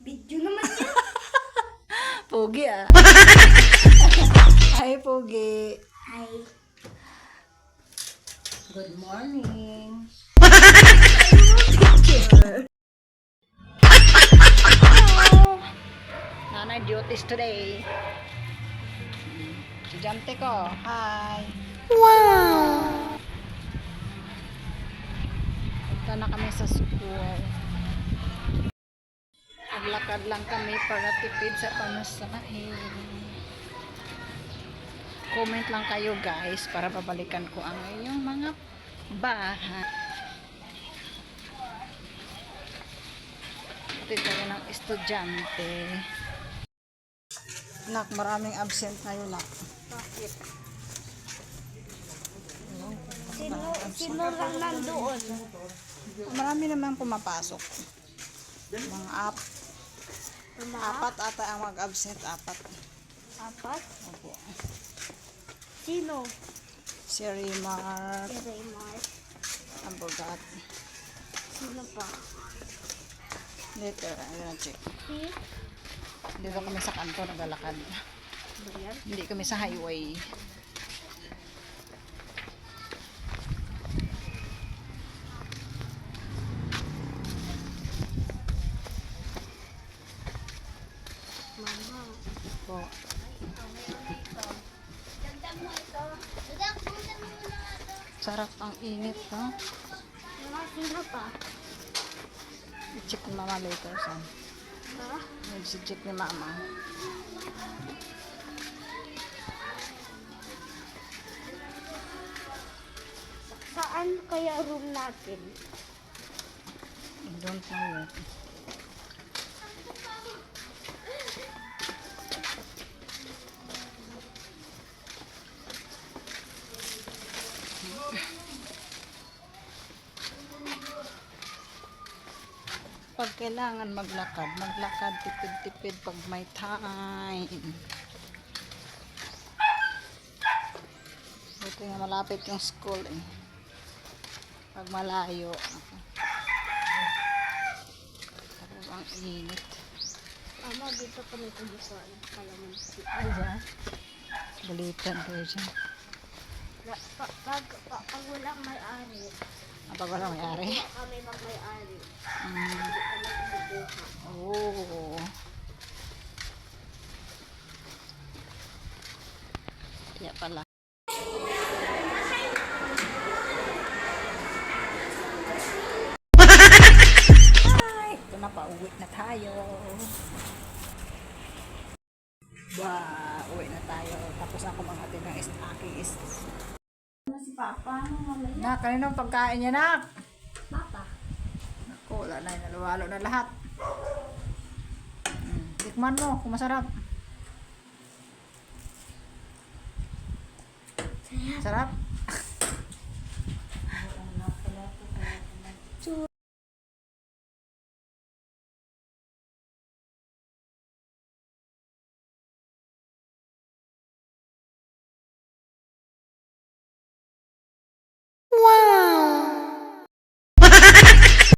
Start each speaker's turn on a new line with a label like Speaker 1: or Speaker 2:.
Speaker 1: Video naman yan.
Speaker 2: Pogi ah. Hi, Pogi.
Speaker 1: Hi.
Speaker 2: Good morning. Nanay duties today. Estudyante ko. Hi. Wow. Punta na kami sa school. Naglakad lang kami para tipid sa pamasahe. Comment lang kayo guys para babalikan ko ang inyong mga bahay. Ito tayo ng estudyante. Nak, maraming absent ngayon nak.
Speaker 1: Bakit? Sino lang nandoon?
Speaker 2: Marami naman pumapasok. Mga apat ata ang mag-absent. Apat. Opo.
Speaker 1: Sino?
Speaker 2: Si Rimar.
Speaker 1: Si Raymar.
Speaker 2: Ang bugat.
Speaker 1: Sino pa?
Speaker 2: Later, ayun na check.
Speaker 1: Si?
Speaker 2: Dito kami sa kanto naglalakad.
Speaker 1: Bayan?
Speaker 2: Hindi kami sa highway.
Speaker 1: Mama.
Speaker 2: Po. Sarap ang init, no?
Speaker 1: Sino pa?
Speaker 2: I-check ni mama later, son.
Speaker 1: Ha?
Speaker 2: I-check ni mama.
Speaker 1: Saan kaya room natin?
Speaker 2: I don't know yet. Pag kailangan maglakad, tipid-tipid pag may time. Buti nga malapit yung school eh. Pag malayo. Tapos ang init.
Speaker 1: Mama, dito kami tubusan. Kalamansi.
Speaker 2: Ay, dyan. Balitan kayo dyan.
Speaker 1: Pag walang may-ari,
Speaker 2: Pag wala mayari.
Speaker 1: kami mag-may-ari.
Speaker 2: Oh. Kaya pala. Ay, ito na pauwi na tayo. Uwi na tayo. Tapos ako mga atin ng aking
Speaker 1: Si Papa, mamaya.
Speaker 2: Na, kaninong pagkain niya, nak?
Speaker 1: Papa.
Speaker 2: Ako, wala na, naluwalo na lahat. Tikman mo, kung masarap. Sarap?